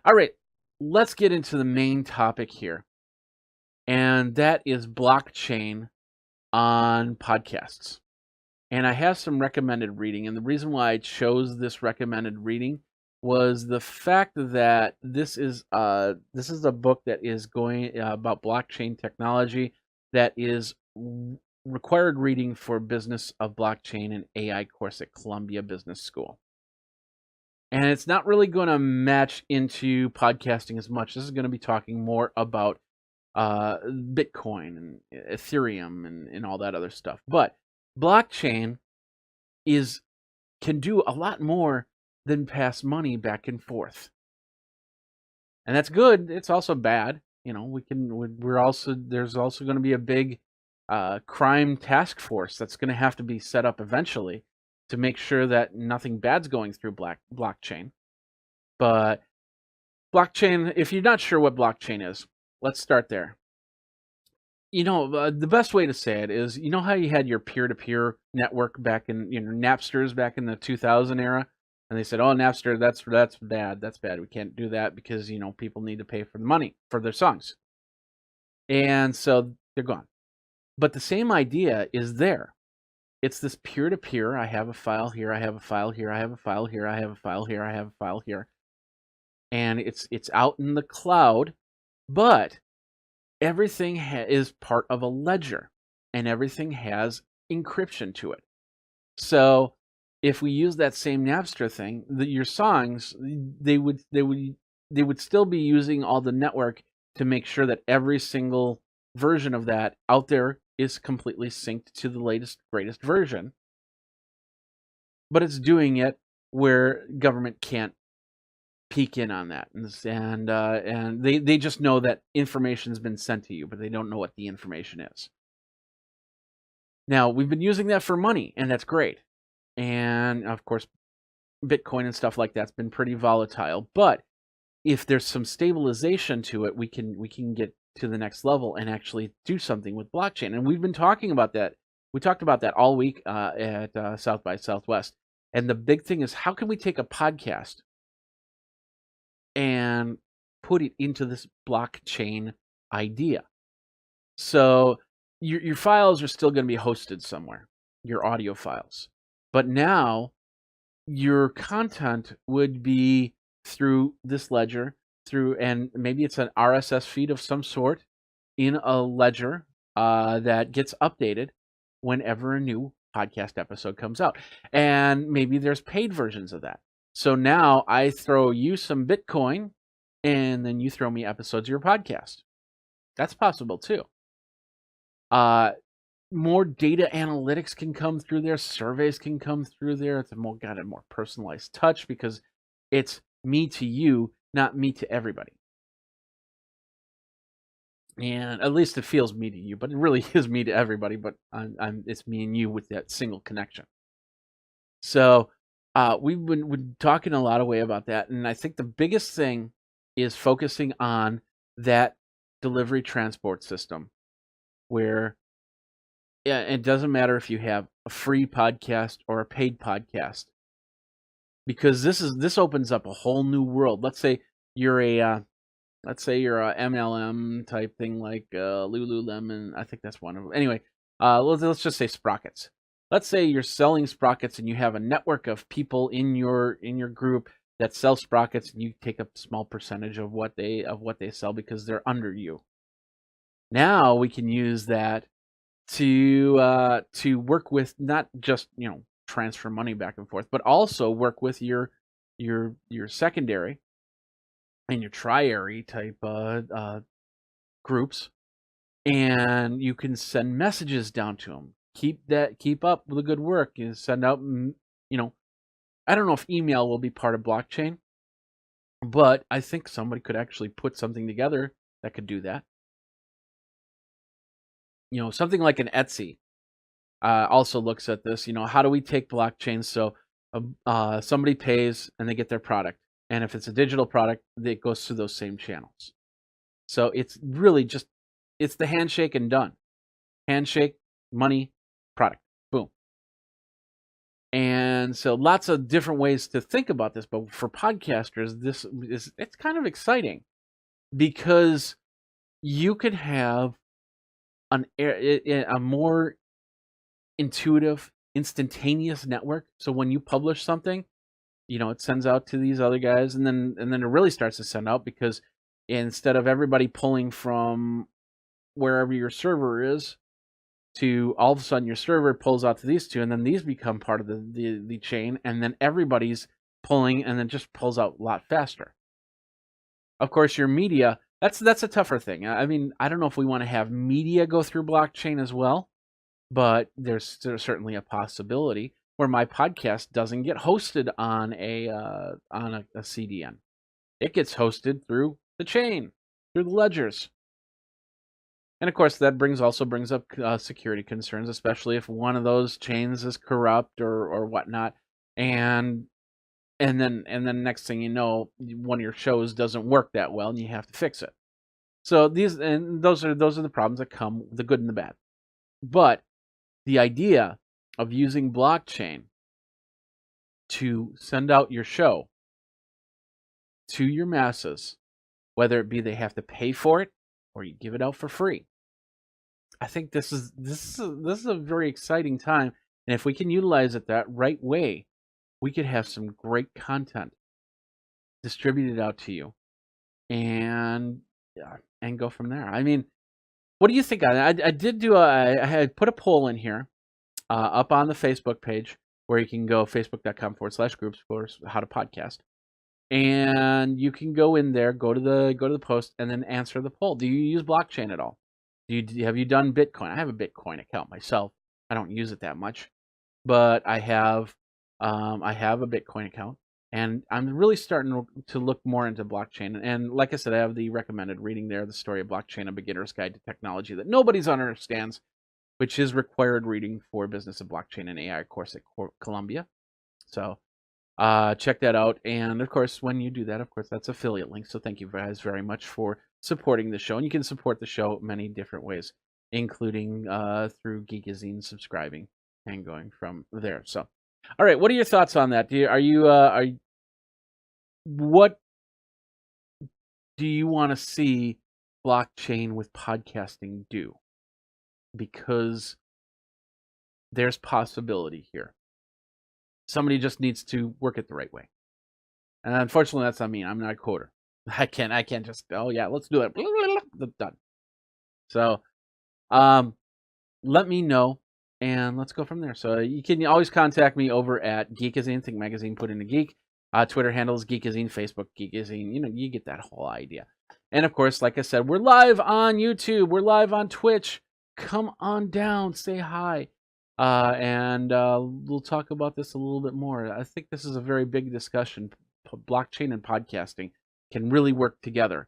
All right, let's get into the main topic here, and that is blockchain on podcasts. And I have some recommended reading, and the reason why I chose this recommended reading was the fact that this is a book that is going about blockchain technology that is required reading for Business of Blockchain and AI course at Columbia Business School. And it's not really going to match into podcasting as much. This is going to be talking more about Bitcoin and Ethereum and all that other stuff. But blockchain can do a lot more than pass money back and forth, and that's good. It's also bad. There's also going to be a big crime task force that's going to have to be set up eventually to make sure that nothing bad's going through blockchain. But blockchain, if you're not sure what blockchain is, let's start there. The best way to say it is, how you had your peer-to-peer network back in, Napsters back in the 2000 era, and they said, "Oh, Napster, that's bad. That's bad. We can't do that because people need to pay for the money for their songs," and so they're gone. But the same idea is there. It's this peer-to-peer. I have a file here. I have a file here. I have a file here. I have a file here. I have a file here, and it's out in the cloud, but everything is part of a ledger, and everything has encryption to it. So if we use that same Napster thing, your songs, they would still be using all the network to make sure that every single version of that out there is completely synced to the latest, greatest version. But it's doing it where government can't peek in on that, and they just know that information's been sent to you, but they don't know what the information is. Now, we've been using that for money, and that's great. And of course, Bitcoin and stuff like that's been pretty volatile. But if there's some stabilization to it, we can get to the next level and actually do something with blockchain. And we've been talking about that. We talked about that all week at South by Southwest. And the big thing is, how can we take a podcast and put it into this blockchain idea? So your files are still going to be hosted somewhere, your audio files. But now your content would be through this ledger, and maybe it's an RSS feed of some sort in a ledger that gets updated whenever a new podcast episode comes out. And maybe there's paid versions of that. So now I throw you some Bitcoin, and then you throw me episodes of your podcast. That's possible too. More data analytics can come through there. Surveys can come through there. It's got a more personalized touch because it's me to you, not me to everybody. And at least it feels me to you, but it really is me to everybody. But it's me and you with that single connection. So we've been talking a lot of way about that, and I think the biggest thing is focusing on that delivery transport system, where it doesn't matter if you have a free podcast or a paid podcast, because this opens up a whole new world. Let's say you're a MLM type thing like Lululemon. I think that's one of them. Anyway, let's just say Sprockets. Let's say you're selling Sprockets and you have a network of people in your group that sell Sprockets, and you take a small percentage of what they sell because they're under you. Now we can use that to work with, not just transfer money back and forth, but also work with your secondary and your triary type groups, and you can send messages down to them. Keep up with the good work. You send out, I don't know if email will be part of blockchain, but I think somebody could actually put something together that could do that. Something like an Etsy also looks at this. How do we take blockchain so somebody pays and they get their product, and if it's a digital product, it goes through those same channels. So it's really just, it's the handshake and done. Handshake, money, product, boom. And so lots of different ways to think about this, but for podcasters, it's kind of exciting because you could have a more intuitive, instantaneous network. So when you publish something, it sends out to these other guys, and then it really starts to send out, because instead of everybody pulling from wherever your server is, to all of a sudden your server pulls out to these two, and then these become part of the chain, and then everybody's pulling, and then just pulls out a lot faster. Of course, your media, that's a tougher thing. I mean, I don't know if we want to have media go through blockchain as well, but there's certainly a possibility where my podcast doesn't get hosted on a CDN. It gets hosted through the chain, through the ledgers. And of course, that also brings up security concerns, especially if one of those chains is corrupt or whatnot. And then next thing you know, one of your shows doesn't work that well, and you have to fix it. So those are the problems that come, the good and the bad. But the idea of using blockchain to send out your show to your masses, whether it be they have to pay for it or you give it out for free, I think this is a very exciting time. And if we can utilize it that right way, we could have some great content distributed out to you, and go from there. I mean, what do you think on that? I had put a poll in here up on the Facebook page, where you can go facebook.com/groups for how to podcast. And you can go in there, go to the post, and then answer the poll. Do you use blockchain at all? Have you done Bitcoin? I have a Bitcoin account myself. I don't use it that much, but I have a Bitcoin account, and I'm really starting to look more into blockchain. And like I said, I have the recommended reading there, The Story of Blockchain: A Beginner's Guide to Technology That Nobody Understands, which is required reading for Business of Blockchain and AI course at Columbia. So check that out. And of course, when you do that, of course, that's affiliate links. So thank you guys very much for supporting the show. And you can support the show many different ways, including through Geekazine, subscribing, and going from there. So, all right, what are your thoughts on that? What do you want to see blockchain with podcasting do? Because there's possibility here. Somebody just needs to work it the right way. And unfortunately, that's not me. I'm not a coder. I can't just, oh yeah, let's do it. Done. So, let me know, and let's go from there. So you can always contact me over at Geekazine, Think Magazine, put in a geek. Twitter handle is Geekazine, Facebook Geekazine. You get that whole idea. And of course, like I said, we're live on YouTube. We're live on Twitch. Come on down, say hi. And we'll talk about this a little bit more. I think this is a very big discussion. Blockchain and podcasting can really work together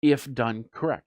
if done correct.